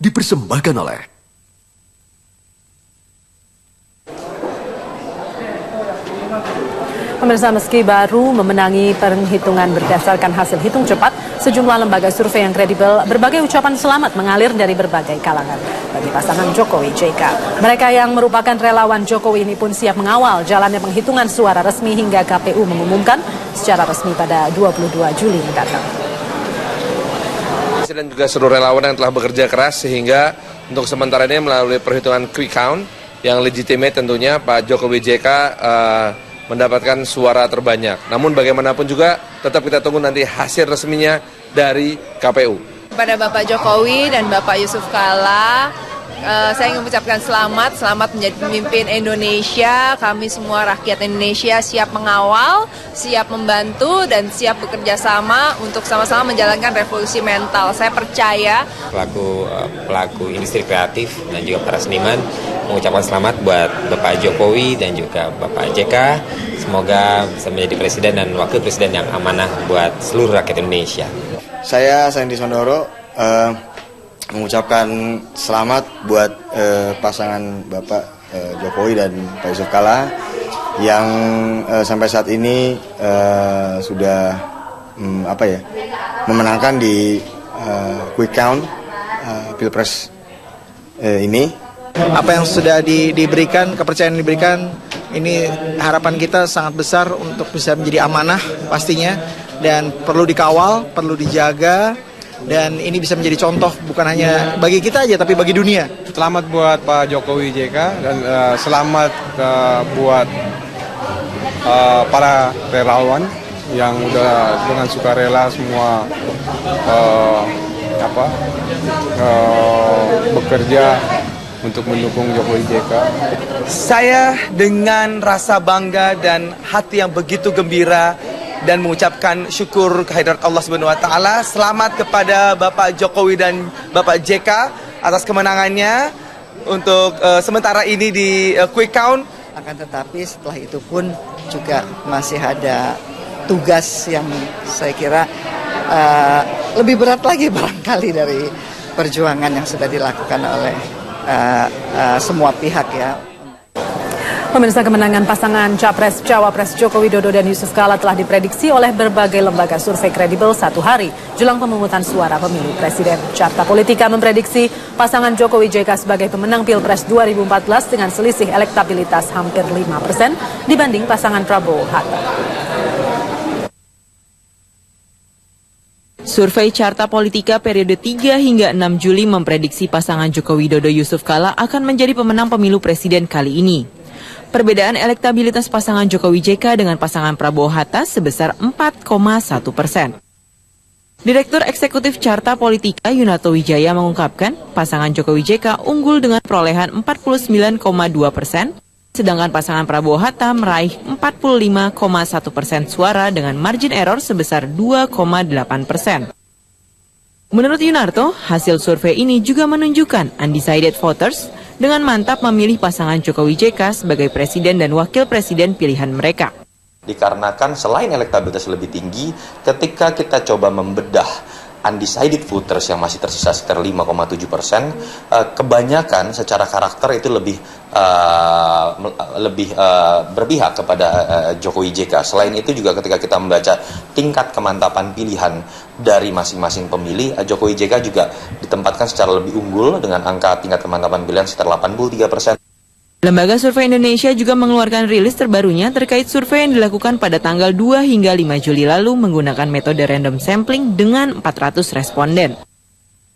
dipersembahkan oleh Pemirsa, meski baru memenangi perhitungan berdasarkan hasil hitung cepat, sejumlah lembaga survei yang kredibel, berbagai ucapan selamat mengalir dari berbagai kalangan bagi pasangan Jokowi JK. Mereka yang merupakan relawan Jokowi ini pun siap mengawal jalannya penghitungan suara resmi hingga KPU mengumumkan secara resmi pada 22 Juli mendatang. Dan juga seluruh relawan yang telah bekerja keras sehingga untuk sementara ini melalui perhitungan quick count yang legitimate tentunya Pak Jokowi JK mendapatkan suara terbanyak. Namun bagaimanapun juga tetap kita tunggu nanti hasil resminya dari KPU. Kepada Bapak Jokowi dan Bapak Yusuf Kalla, saya ingin mengucapkan selamat menjadi pemimpin Indonesia. Kami semua rakyat Indonesia siap mengawal, siap membantu, dan siap bekerja sama untuk sama-sama menjalankan revolusi mental. Saya percaya pelaku industri kreatif dan juga para seniman mengucapkan selamat buat Bapak Jokowi dan juga Bapak JK. Semoga bisa menjadi presiden dan wakil presiden yang amanah buat seluruh rakyat Indonesia. Saya Sandy Sondoro mengucapkan selamat buat pasangan Bapak Jokowi dan Pak Yusuf Kalla yang sampai saat ini sudah memenangkan di quick count Pilpres ini. Apa yang sudah diberikan, kepercayaan yang diberikan, ini harapan kita sangat besar untuk bisa menjadi amanah pastinya, dan perlu dikawal, perlu dijaga, dan ini bisa menjadi contoh bukan hanya bagi kita aja tapi bagi dunia. Selamat buat Pak Jokowi JK dan selamat buat para relawan yang udah dengan sukarela semua bekerja untuk mendukung Jokowi JK. Saya dengan rasa bangga dan hati yang begitu gembira dan mengucapkan syukur kehadirat Allah Subhanahu wa taala. Selamat kepada Bapak Jokowi dan Bapak JK atas kemenangannya untuk sementara ini di quick count. Akan tetapi setelah itu pun juga masih ada tugas yang saya kira lebih berat lagi barangkali dari perjuangan yang sudah dilakukan oleh semua pihak ya. Pemirsa, kemenangan pasangan Capres-Cawapres Joko Widodo dan Yusuf Kalla telah diprediksi oleh berbagai lembaga survei kredibel satu hari jelang pemungutan suara pemilu presiden. Carta Politika memprediksi pasangan Jokowi JK sebagai pemenang Pilpres 2014 dengan selisih elektabilitas hampir 5% dibanding pasangan Prabowo Hatta. Survei Carta Politika periode 3 hingga 6 Juli memprediksi pasangan Joko Widodo Yusuf Kalla akan menjadi pemenang pemilu presiden kali ini. Perbedaan elektabilitas pasangan Jokowi JK dengan pasangan Prabowo Hatta sebesar 4,1%. Direktur Eksekutif Carta Politika Yunarto Wijaya mengungkapkan pasangan Jokowi JK unggul dengan perolehan 49,2%, sedangkan pasangan Prabowo Hatta meraih 45,1% suara dengan margin error sebesar 2,8%. Menurut Yunarto, hasil survei ini juga menunjukkan undecided voters dengan mantap memilih pasangan Jokowi JK sebagai presiden dan wakil presiden pilihan mereka. Dikarenakan selain elektabilitas lebih tinggi, ketika kita coba membedah undecided voters yang masih tersisa sekitar 5,7%, kebanyakan secara karakter itu lebih berpihak kepada Jokowi JK. Selain itu juga ketika kita membaca tingkat kemantapan pilihan dari masing-masing pemilih, Jokowi JK juga ditempatkan secara lebih unggul dengan angka tingkat kemantapan pilihan sekitar 83%. Lembaga Survei Indonesia juga mengeluarkan rilis terbarunya terkait survei yang dilakukan pada tanggal 2 hingga 5 Juli lalu menggunakan metode random sampling dengan 400 responden.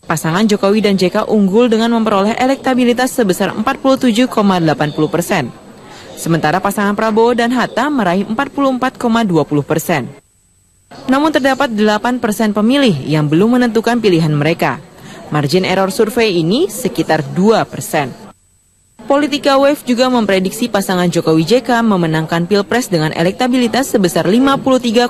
Pasangan Jokowi dan JK unggul dengan memperoleh elektabilitas sebesar 47,80%. Sementara pasangan Prabowo dan Hatta meraih 44,20%. Namun terdapat 8% pemilih yang belum menentukan pilihan mereka. Margin error survei ini sekitar 2%. Politika Wave juga memprediksi pasangan Jokowi JK memenangkan Pilpres dengan elektabilitas sebesar 53,8%.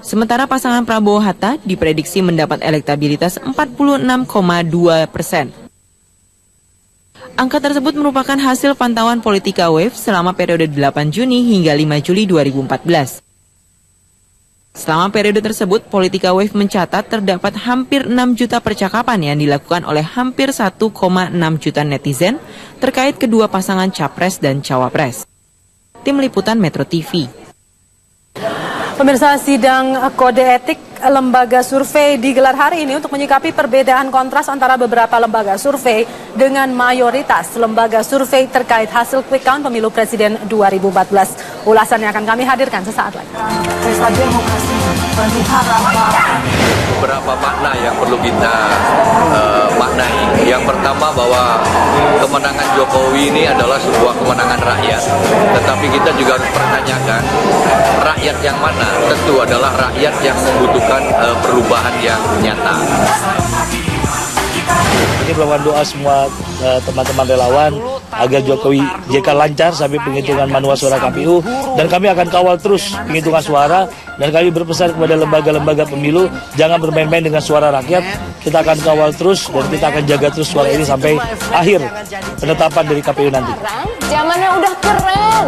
Sementara pasangan Prabowo Hatta diprediksi mendapat elektabilitas 46,2%. Angka tersebut merupakan hasil pantauan Politika Wave selama periode 8 Juni hingga 5 Juli 2014. Selama periode tersebut, Politika Wave mencatat terdapat hampir 6 juta percakapan yang dilakukan oleh hampir 1,6 juta netizen terkait kedua pasangan Capres dan Cawapres. Tim Liputan Metro TV. Pemirsa, sidang kode etik lembaga survei digelar hari ini untuk menyikapi perbedaan kontras antara beberapa lembaga survei dengan mayoritas lembaga survei terkait hasil quick count pemilu presiden 2014. Ulasannya akan kami hadirkan sesaat lagi. Beberapa makna yang perlu kita maknai. Yang pertama bahwa kemenangan Jokowi ini adalah sebuah kemenangan rakyat. Tetapi kita juga harus pertanyakan rakyat yang mana. Tentu adalah rakyat yang membutuhkan perubahan yang nyata. Ini melakukan doa semua teman-teman relawan agar Jokowi JK lancar sampai penghitungan manual suara KPU, dan kami akan kawal terus penghitungan suara, dan kami berpesan kepada lembaga-lembaga pemilu jangan bermain-main dengan suara rakyat. Kita akan kawal terus dan kita akan jaga terus suara ini sampai akhir penetapan dari KPU nanti. Zamannya udah keren.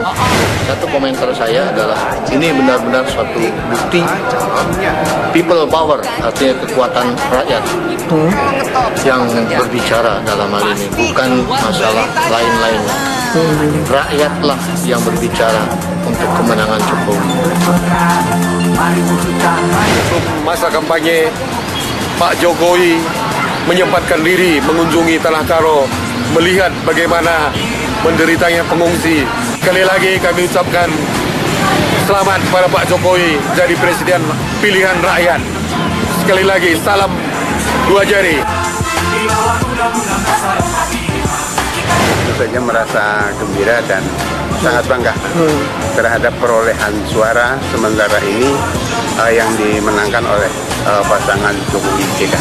Satu komentar saya adalah ini benar-benar suatu bukti people power, artinya kekuatan rakyat yang berbicara dalam hal ini, bukan masalah lain-lain. Rakyatlah yang berbicara untuk kemenangan Jokowi. Masa kampanye Pak Jokowi menyempatkan diri mengunjungi Tanah Karo, melihat bagaimana menderitanya pengungsi. Sekali lagi kami ucapkan selamat kepada Pak Jokowi jadi presiden pilihan rakyat. Sekali lagi salam 2 jari. Tentu saja merasa gembira dan sangat bangga terhadap perolehan suara sementara ini yang dimenangkan oleh pasangan Jokowi JK.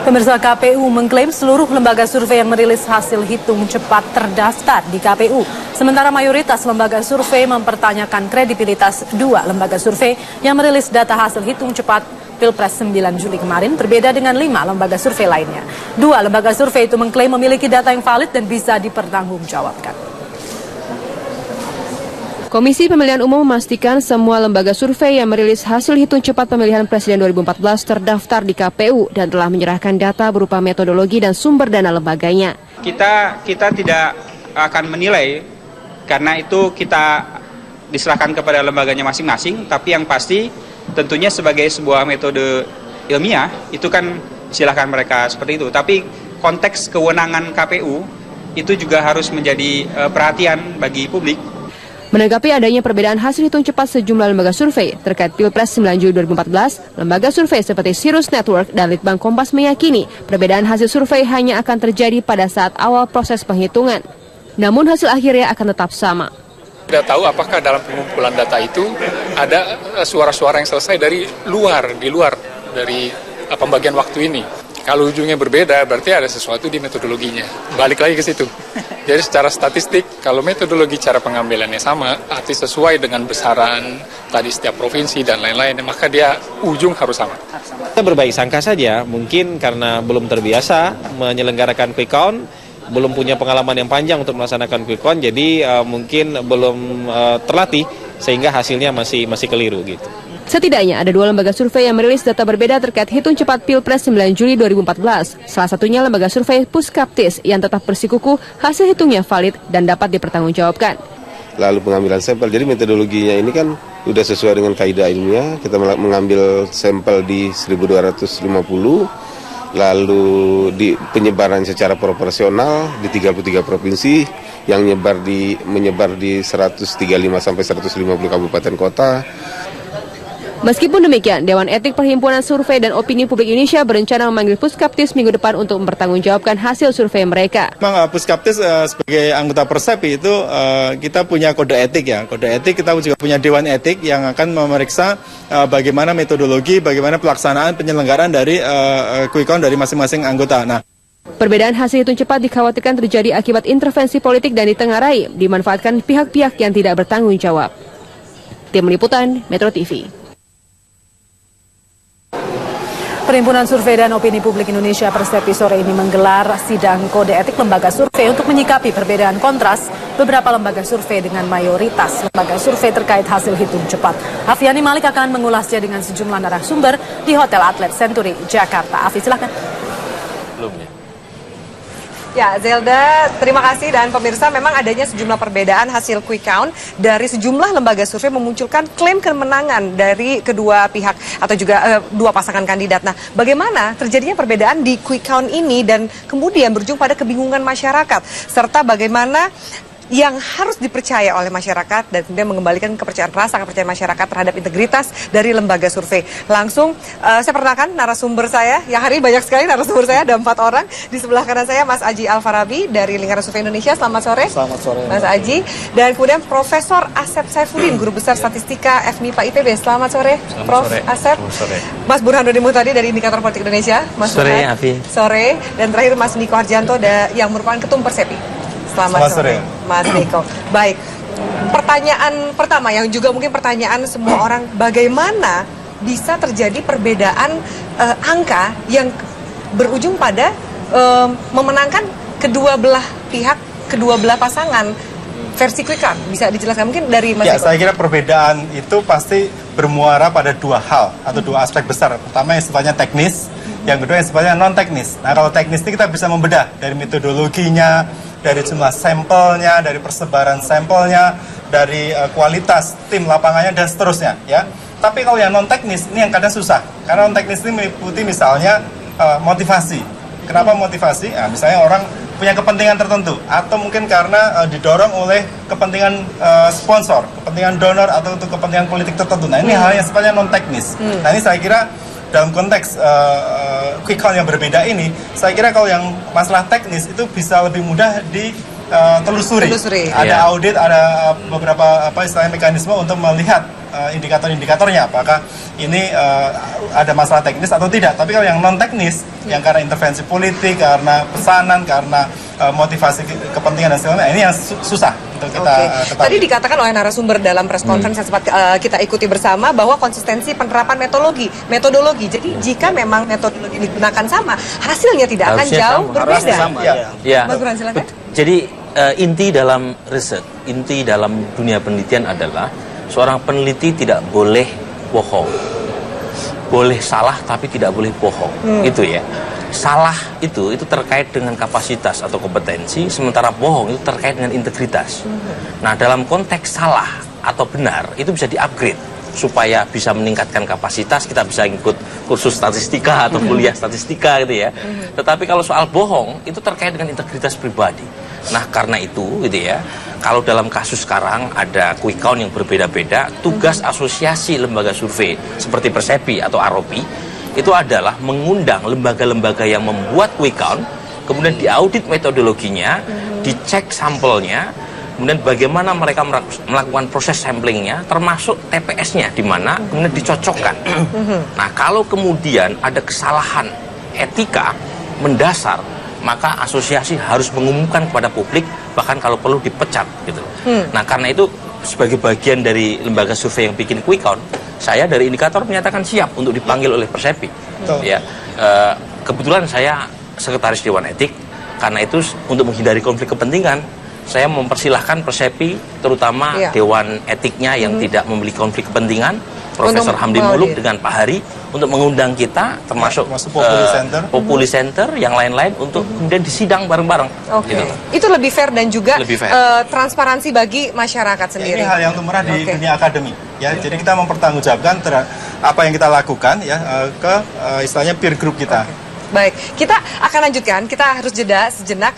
Pemirsa, KPU mengklaim seluruh lembaga survei yang merilis hasil hitung cepat terdaftar di KPU. Sementara mayoritas lembaga survei mempertanyakan kredibilitas 2 lembaga survei yang merilis data hasil hitung cepat Pilpres 9 Juli kemarin, berbeda dengan 5 lembaga survei lainnya. 2 lembaga survei itu mengklaim memiliki data yang valid dan bisa dipertanggungjawabkan. Komisi Pemilihan Umum memastikan semua lembaga survei yang merilis hasil hitung cepat pemilihan Presiden 2014 terdaftar di KPU dan telah menyerahkan data berupa metodologi dan sumber dana lembaganya. Kita tidak akan menilai karena itu kita diserahkan kepada lembaganya masing-masing, tapi yang pasti tentunya sebagai sebuah metode ilmiah itu kan silakan mereka seperti itu. Tapi konteks kewenangan KPU itu juga harus menjadi perhatian bagi publik. Menanggapi adanya perbedaan hasil hitung cepat sejumlah lembaga survei terkait Pilpres 9 Juli 2014, lembaga survei seperti Sirus Network dan Litbang Kompas meyakini perbedaan hasil survei hanya akan terjadi pada saat awal proses penghitungan. Namun hasil akhirnya akan tetap sama. Tidak tahu apakah dalam pengumpulan data itu ada suara-suara yang selesai di luar dari pembagian waktu ini. Kalau ujungnya berbeda, berarti ada sesuatu di metodologinya. Balik lagi ke situ. Jadi secara statistik, kalau metodologi cara pengambilannya sama, arti sesuai dengan besaran tadi setiap provinsi dan lain-lain, maka dia ujung harus sama. Kita berbaik sangka saja, mungkin karena belum terbiasa menyelenggarakan quick count, belum punya pengalaman yang panjang untuk melaksanakan quick count, jadi mungkin belum terlatih sehingga hasilnya masih keliru gitu. Setidaknya ada 2 lembaga survei yang merilis data berbeda terkait hitung cepat Pilpres 9 Juli 2014. Salah satunya lembaga survei Puskaptis yang tetap bersikukuh hasil hitungnya valid dan dapat dipertanggungjawabkan. Lalu pengambilan sampel, jadi metodologinya ini kan sudah sesuai dengan kaidah ilmiah. Kita mengambil sampel di 1250, lalu di penyebaran secara proporsional di 33 provinsi yang menyebar di 135 sampai 150 kabupaten kota. Meskipun demikian, Dewan Etik Perhimpunan Survei dan Opini Publik Indonesia berencana memanggil Puskaptis minggu depan untuk mempertanggungjawabkan hasil survei mereka. Memang Puskaptis sebagai anggota Persepi itu kita punya kode etik ya. Kode etik kita juga punya Dewan Etik yang akan memeriksa bagaimana metodologi, bagaimana pelaksanaan penyelenggaraan dari quick count dari masing-masing anggota. Nah, perbedaan hasil hitung cepat dikhawatirkan terjadi akibat intervensi politik dan ditengarai, dimanfaatkan pihak-pihak yang tidak bertanggung jawab. Tim Liputan Metro TV. Perhimpunan Survei dan Opini Publik Indonesia Persepi sore ini menggelar sidang kode etik lembaga survei untuk menyikapi perbedaan kontras beberapa lembaga survei dengan mayoritas lembaga survei terkait hasil hitung cepat. Afiani Malik akan mengulasnya dengan sejumlah narasumber di Hotel Atlet Century, Jakarta. Afi, silakan. Ya, Zelda, terima kasih. Dan pemirsa, memang adanya sejumlah perbedaan hasil quick count dari sejumlah lembaga survei memunculkan klaim kemenangan dari kedua pihak atau juga dua pasangan kandidat. Nah, bagaimana terjadinya perbedaan di quick count ini dan kemudian berujung pada kebingungan masyarakat, serta bagaimana yang harus dipercaya oleh masyarakat dan kemudian mengembalikan kepercayaan masyarakat terhadap integritas dari lembaga survei. Langsung saya perkenalkan narasumber saya, yang hari ini banyak sekali narasumber saya, ada 4 orang. Di sebelah kanan saya Mas Aji Alfarabi dari Lingkaran Survei Indonesia. Selamat sore. Selamat sore. Mas Aji. Dan kemudian Profesor Asep Saifuddin, Guru Besar Statistika FMIPA IPB. Selamat sore, Prof. Asep. Sore. Mas Burhanuddin Muhtadi dari Indikator Politik Indonesia. Mas Sore, Burhan. Afi. Sore. Dan terakhir Mas Niko Harjanto yang merupakan Ketum Persepi. Selamat sore, Mas Niko. Baik, pertanyaan pertama yang juga mungkin pertanyaan semua orang, bagaimana bisa terjadi perbedaan angka yang berujung pada memenangkan kedua belah pihak, kedua belah pasangan versi quick count? Bisa dijelaskan mungkin dari Mas Niko? Saya kira perbedaan itu pasti bermuara pada dua hal atau dua aspek besar. Pertama yang sifatnya teknis, yang kedua yang sifatnya non-teknis. Nah, kalau teknis ini kita bisa membedah dari metodologinya, dari jumlah sampelnya, dari persebaran sampelnya, dari kualitas tim lapangannya dan seterusnya, ya. Tapi kalau yang non teknis ini yang kadang susah, karena non teknis ini meliputi misalnya motivasi. Kenapa motivasi? Nah, misalnya orang punya kepentingan tertentu, atau mungkin karena didorong oleh kepentingan sponsor, kepentingan donor, atau untuk kepentingan politik tertentu. Nah, ini hal yang sifatnya non teknis. Nah, ini saya kira dalam konteks quick count yang berbeda ini, saya kira kalau yang masalah teknis itu bisa lebih mudah ditelusuri. Ada audit, ada beberapa istilahnya mekanisme untuk melihat indikator-indikatornya, apakah ini ada masalah teknis atau tidak. Tapi kalau yang non teknis, yang karena intervensi politik, karena pesanan, karena motivasi kepentingan dan sebagainya, ini yang susah untuk kita ketahui. Tadi dikatakan oleh narasumber dalam press conference yang sempat kita ikuti bersama bahwa konsistensi penerapan metodologi. Jadi jika memang metodologi digunakan sama, hasilnya tidak akan jauh berbeda. Ya. Mas Burhan, silakan. Jadi inti dalam riset, inti dalam dunia penelitian adalah seorang peneliti tidak boleh bohong. Boleh salah tapi tidak boleh bohong. Itu ya. Salah itu terkait dengan kapasitas atau kompetensi, sementara bohong itu terkait dengan integritas. Nah, dalam konteks salah atau benar itu bisa di-upgrade supaya bisa meningkatkan kapasitas, kita bisa ikut kursus statistika atau kuliah statistika gitu ya. Tetapi kalau soal bohong itu terkait dengan integritas pribadi. Nah, karena itu gitu ya, kalau dalam kasus sekarang ada quick count yang berbeda-beda, tugas asosiasi lembaga survei seperti Persepi atau Aropi itu adalah mengundang lembaga-lembaga yang membuat quick count, kemudian diaudit metodologinya, dicek sampelnya, kemudian bagaimana mereka melakukan proses samplingnya, termasuk TPS-nya di mana, kemudian dicocokkan. Nah, kalau kemudian ada kesalahan etika mendasar, maka asosiasi harus mengumumkan kepada publik, bahkan kalau perlu dipecat gitu. Nah, karena itu sebagai bagian dari lembaga survei yang bikin quick count, saya dari Indikator menyatakan siap untuk dipanggil oleh Persepi. Ya, kebetulan saya sekretaris Dewan Etik, karena itu untuk menghindari konflik kepentingan, saya mempersilahkan Persepi, terutama Dewan Etiknya yang tidak memiliki konflik kepentingan, Profesor Hamdi Muluk dengan Pak Hari, untuk mengundang kita, termasuk Populi Center, yang lain-lain, untuk kemudian disidang bareng-bareng. Gitu. Itu lebih fair dan juga transparansi bagi masyarakat sendiri. Ini hal yang lumrah di dunia akademi. Ya, jadi kita mempertanggungjawabkan apa yang kita lakukan ya ke istilahnya peer group kita. Baik, kita akan lanjutkan. Kita harus jeda sejenak.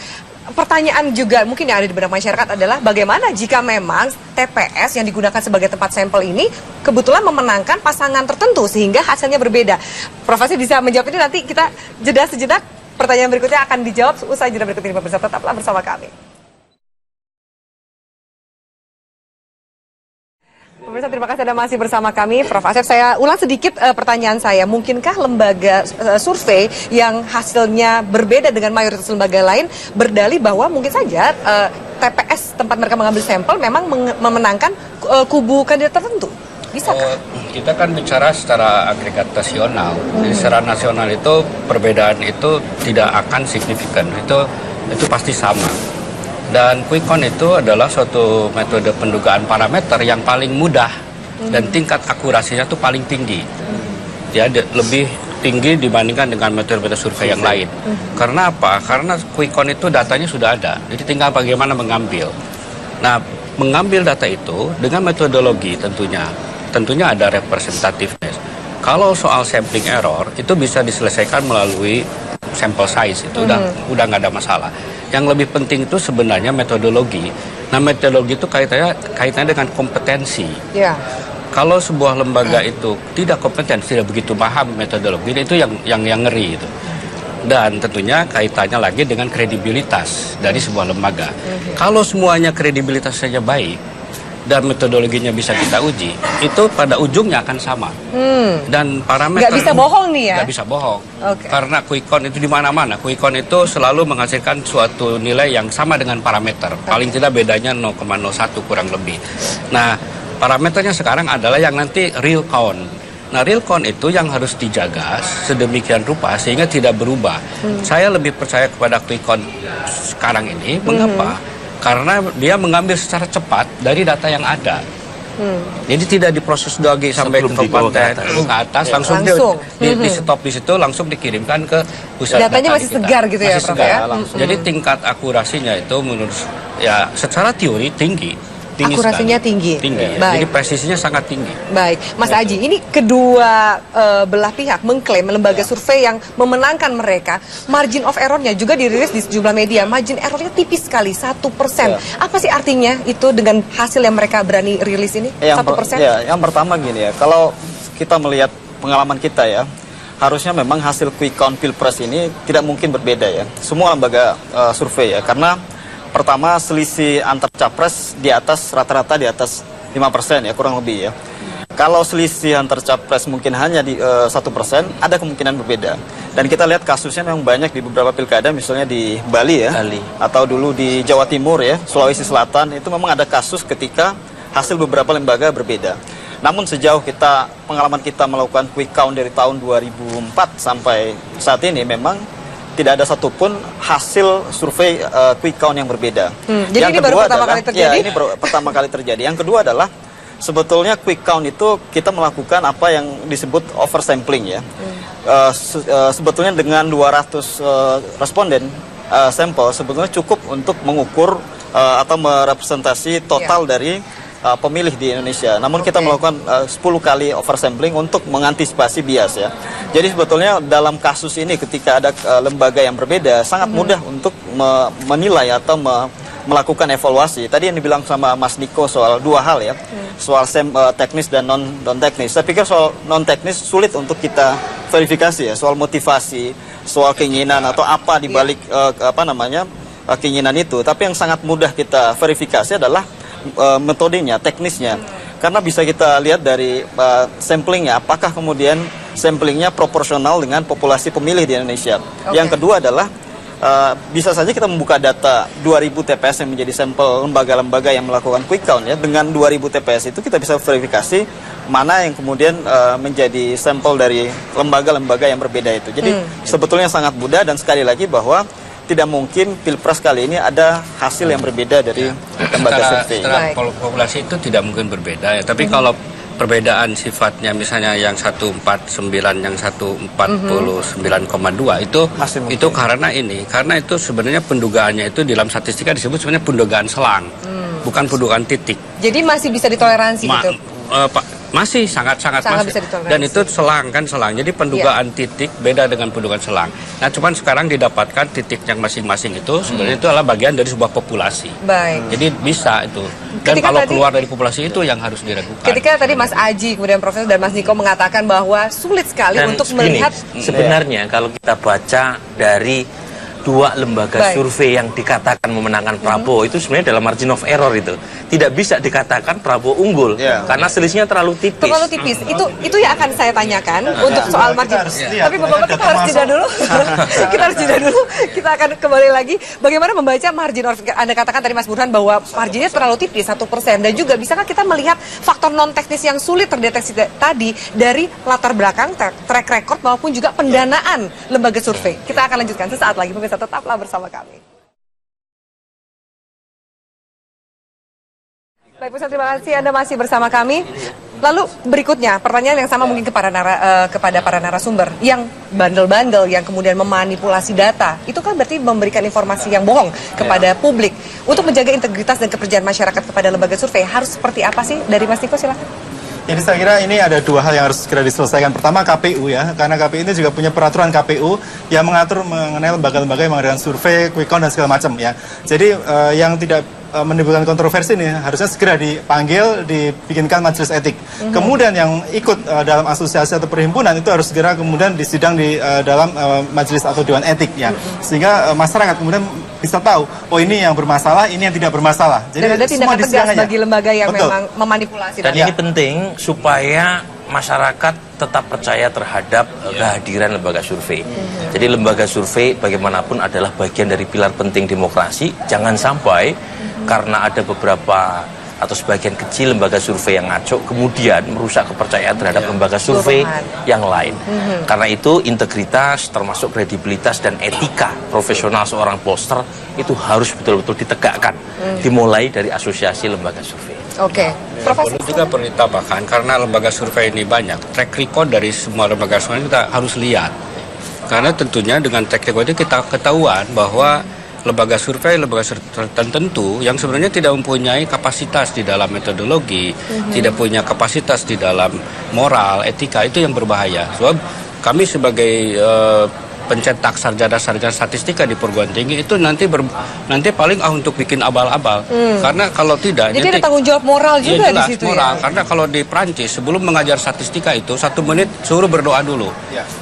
Pertanyaan juga mungkin yang ada di benak masyarakat adalah bagaimana jika memang TPS yang digunakan sebagai tempat sampel ini kebetulan memenangkan pasangan tertentu sehingga hasilnya berbeda. Prof. Asep bisa menjawab ini, nanti kita jeda sejenak. Pertanyaan berikutnya akan dijawab usai jeda berikut ini, pemirsa. Tetaplah bersama kami. Pemirsa, terima kasih Anda masih bersama kami. Prof. Asep, saya ulang sedikit pertanyaan saya. Mungkinkah lembaga survei yang hasilnya berbeda dengan mayoritas lembaga lain berdalih bahwa mungkin saja TPS tempat mereka mengambil sampel memang memenangkan kubu kandidat tertentu? Bisakah? Kita kan bicara secara agregat nasional. Jadi secara nasional itu perbedaan itu tidak akan signifikan. Itu pasti sama. Dan quick count itu adalah suatu metode pendugaan parameter yang paling mudah dan tingkat akurasinya itu paling tinggi. Ya, lebih tinggi dibandingkan dengan metode-metode survei yang lain. Karena apa? Karena quick count itu datanya sudah ada. Jadi tinggal bagaimana mengambil. Nah, mengambil data itu dengan metodologi tentunya ada representativeness. Kalau soal sampling error itu bisa diselesaikan melalui sample size, itu udah nggak ada masalah. Yang lebih penting itu sebenarnya metodologi. Nah, metodologi itu kaitannya dengan kompetensi. Kalau sebuah lembaga itu tidak kompeten, tidak begitu paham metodologi, itu yang ngeri itu. Dan tentunya kaitannya lagi dengan kredibilitas dari sebuah lembaga. Kalau semuanya kredibilitas saja baik dan metodologinya bisa kita uji, itu pada ujungnya akan sama. Dan parameter nggak bisa bohong nih ya? Nggak bisa bohong. Karena quick count itu di mana-mana. Quick count itu selalu menghasilkan suatu nilai yang sama dengan parameter. Paling tidak bedanya 0,01 kurang lebih. Nah, parameternya sekarang adalah yang nanti real count. Nah, real count itu yang harus dijaga sedemikian rupa sehingga tidak berubah. Saya lebih percaya kepada quick count sekarang ini. Mengapa? Karena dia mengambil secara cepat dari data yang ada. Jadi tidak diproses lagi sampai ke kabupaten ke atas, langsung. Di stop di situ, langsung dikirimkan ke pusat datanya masih kita. Segar gitu ya, Prof ya? Jadi tingkat akurasinya itu menurut ya secara teori tinggi akurasinya tinggi. Jadi presisinya sangat tinggi. Baik, Mas Aji, ini kedua belah pihak mengklaim lembaga survei yang memenangkan mereka, margin of error-nya juga dirilis di sejumlah media. Margin error-nya tipis sekali, 1%. Apa sih artinya itu dengan hasil yang mereka berani rilis ini? 1%? Yang pertama gini ya, kalau kita melihat pengalaman kita ya, harusnya memang hasil quick count Pilpres ini tidak mungkin berbeda ya. Semua lembaga survei ya, karena pertama, selisih antar capres di atas rata-rata di atas 5% ya, kurang lebih ya. Kalau selisih antar capres mungkin hanya di 1%, ada kemungkinan berbeda. Dan kita lihat kasusnya memang banyak di beberapa pilkada, misalnya di Bali ya, atau dulu di Jawa Timur ya, Sulawesi Selatan, itu memang ada kasus ketika hasil beberapa lembaga berbeda. Namun sejauh pengalaman kita melakukan quick count dari tahun 2004 sampai saat ini memang tidak ada satupun hasil survei quick count yang berbeda. Jadi yang ini kedua baru pertama kali terjadi? Ya, ini pertama kali terjadi. Yang kedua adalah sebetulnya quick count itu kita melakukan apa yang disebut oversampling ya. Sebetulnya dengan 200 responden sampel sebetulnya cukup untuk mengukur atau merepresentasi total dari pemilih di Indonesia. Namun kita melakukan 10 kali oversampling untuk mengantisipasi bias ya. Jadi sebetulnya dalam kasus ini ketika ada lembaga yang berbeda sangat mudah untuk menilai atau melakukan evaluasi. Tadi yang dibilang sama Mas Niko soal dua hal ya. Soal teknis dan non teknis. Saya pikir soal non teknis sulit untuk kita verifikasi ya, soal motivasi, soal keinginan atau apa di balik keinginan itu. Tapi yang sangat mudah kita verifikasi adalah metodenya, teknisnya. Karena bisa kita lihat dari samplingnya, apakah kemudian samplingnya proporsional dengan populasi pemilih di Indonesia. Yang kedua adalah bisa saja kita membuka data 2000 TPS yang menjadi sampel lembaga-lembaga yang melakukan quick count ya. Dengan 2000 TPS itu kita bisa verifikasi mana yang kemudian menjadi sampel dari lembaga-lembaga yang berbeda itu. Jadi sebetulnya sangat mudah dan sekali lagi bahwa tidak mungkin Pilpres kali ini ada hasil yang berbeda dari lembaga survei. Secara populasi itu tidak mungkin berbeda ya. Tapi kalau perbedaan sifatnya misalnya yang 149 yang 149,2 itu karena itu sebenarnya pendugaannya itu dalam statistika disebut sebenarnya pendugaan selang, bukan pendugaan titik. Jadi masih bisa ditoleransi gitu. Masih sangat masih. Dan itu selang. Jadi pendugaan titik beda dengan pendugaan selang. Nah, cuman sekarang didapatkan titik yang masing-masing itu sebenarnya itu adalah bagian dari sebuah populasi. Baik. Jadi bisa itu. Dan kalau keluar dari populasi itu yang harus diragukan. Ketika tadi Mas Aji, kemudian Profesor dan Mas Niko mengatakan bahwa sulit sekali untuk melihat sebenarnya kalau kita baca dari dua lembaga survei yang dikatakan memenangkan Prabowo itu sebenarnya dalam margin of error itu tidak bisa dikatakan Prabowo unggul karena selisihnya terlalu tipis. Terlalu tipis. Itu yang akan saya tanyakan untuk soal margin. Tapi Bapak-bapak kita harus jeda dulu. Kita harus jeda dulu. Kita akan kembali lagi. Bagaimana membaca margin of Anda katakan tadi Mas Burhan bahwa marginnya terlalu tipis 1% dan juga bisakah kita melihat faktor non teknis yang sulit terdeteksi tadi dari latar belakang track record maupun juga pendanaan lembaga survei. Kita akan lanjutkan sesaat lagi. Pemirsa tetaplah bersama kami. Baik, Pusat, terima kasih Anda masih bersama kami. Lalu berikutnya, pertanyaan yang sama mungkin kepada para narasumber yang bandel-bandel, yang kemudian memanipulasi data. Itu kan berarti memberikan informasi yang bohong kepada publik. Untuk menjaga integritas dan kepercayaan masyarakat kepada lembaga survei, harus seperti apa sih? Dari Mas Niko, silakan. Jadi saya kira ini ada dua hal yang harus segera diselesaikan. Pertama KPU ya, karena KPU ini juga punya peraturan KPU yang mengatur mengenai lembaga-lembaga yang mengadakan survei, quick count dan segala macam ya. Jadi yang tidak menimbulkan kontroversi ini harusnya segera dipanggil, dibikinkan majelis etik. Kemudian yang ikut dalam asosiasi atau perhimpunan itu harus segera kemudian disidang di dalam majelis atau dewan etik ya. Sehingga masyarakat kemudian bisa tahu, oh ini yang bermasalah, ini yang tidak bermasalah. Jadi dan ada tindakan tegas bagi lembaga yang Betul. memang memanipulasi Dan data. ini penting supaya masyarakat tetap percaya terhadap kehadiran lembaga survei. Jadi lembaga survei bagaimanapun adalah bagian dari pilar penting demokrasi. Jangan sampai karena ada beberapa atau sebagian kecil lembaga survei yang ngaco kemudian merusak kepercayaan terhadap lembaga survei yang lain. Karena itu integritas termasuk kredibilitas dan etika profesional seorang pollster itu harus betul-betul ditegakkan. Dimulai dari asosiasi lembaga survei. Oke. Perlu juga perlu ditambahkan karena lembaga survei ini banyak. Track record dari semua lembaga survei kita harus lihat. Karena tentunya dengan track record itu kita ketahuan bahwa lembaga survei tertentu yang sebenarnya tidak mempunyai kapasitas di dalam metodologi, tidak punya kapasitas di dalam moral, etika, itu yang berbahaya. Sebab kami sebagai pencetak sarjana-sarjana statistika di perguruan tinggi itu nanti paling untuk bikin abal-abal. Karena kalau tidak jadi ada tanggung jawab moral juga jelas, di situ moral. ya. Karena kalau di Prancis sebelum mengajar statistika itu 1 menit suruh berdoa dulu.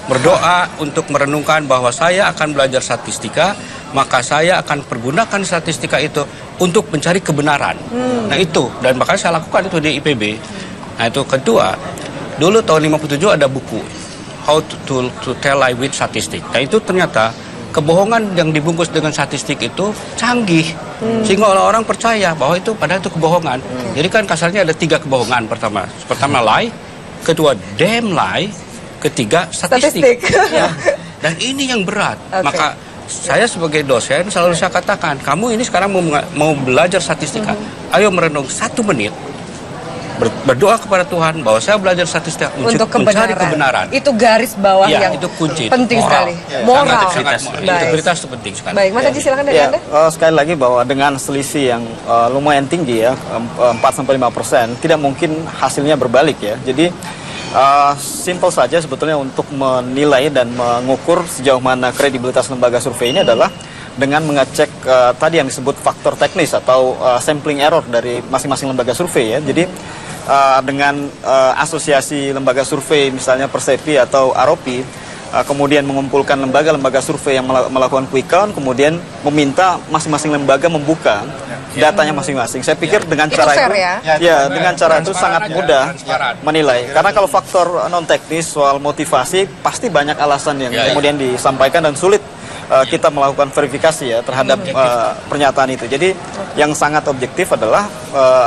Berdoa untuk merenungkan bahwa saya akan belajar statistika, maka saya akan pergunakan statistika itu untuk mencari kebenaran. Nah itu, dan makanya saya lakukan itu di IPB. Nah itu kedua, dulu tahun 57 ada buku How to Tell Lie with Statistic. Nah itu ternyata kebohongan yang dibungkus dengan statistik itu canggih, sehingga orang-orang percaya bahwa itu padahal itu kebohongan. Jadi kan kasarnya ada 3 kebohongan. Pertama lie, kedua damn lie, ketiga statistik. Ya. Dan ini yang berat. Maka saya sebagai dosen selalu saya katakan, kamu ini sekarang mau belajar statistika, ayo merenung 1 menit, berdoa kepada Tuhan bahwa saya belajar statistika untuk mencari kebenaran. Itu garis bawah ya, yang itu kunci, penting moral. sekali. Moral. Integritas itu penting sekali. Baik, Mas Haji silakan dari Anda. Sekali lagi bahwa dengan selisih yang lumayan tinggi ya, 4-5%, tidak mungkin hasilnya berbalik ya. Jadi simple saja sebetulnya untuk menilai dan mengukur sejauh mana kredibilitas lembaga survei ini adalah dengan mengecek tadi yang disebut faktor teknis atau sampling error dari masing-masing lembaga survei ya. Jadi dengan asosiasi lembaga survei misalnya Persepi atau Aropi kemudian mengumpulkan lembaga-lembaga survei yang melakukan quick count, kemudian meminta masing-masing lembaga membuka datanya masing-masing. Saya pikir dengan cara itu dengan cara itu sangat mudah menilai. Karena kalau faktor non teknis soal motivasi pasti banyak alasan yang kemudian disampaikan dan sulit kita melakukan verifikasi ya terhadap pernyataan itu. Jadi yang sangat objektif adalah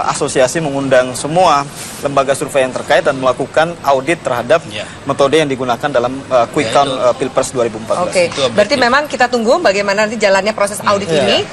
asosiasi mengundang semua lembaga survei yang terkait dan melakukan audit terhadap metode yang digunakan dalam quick count Pilpres 2014. Oke, berarti memang kita tunggu bagaimana nanti jalannya proses audit ini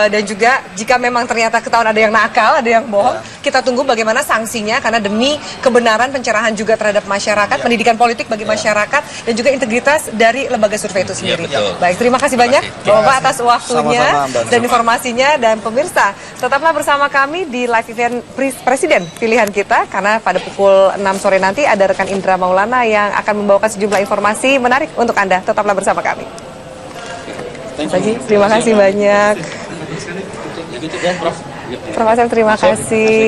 dan juga jika memang ternyata ketahuan ada yang nakal, ada yang bohong, kita tunggu bagaimana sanksinya karena demi kebenaran pencerahan juga terhadap masyarakat, pendidikan politik bagi masyarakat dan juga integritas dari lembaga survei itu sendiri. Baik, terima kasih banyak Bapak atas waktunya dan informasinya, dan pemirsa tetaplah bersama kami di live event Presiden Pilihan Kita karena pada pukul 6 sore nanti ada rekan Indra Maulana yang akan membawakan sejumlah informasi menarik untuk Anda. Tetaplah bersama kami. Terima kasih banyak. Prof Asep, terima kasih.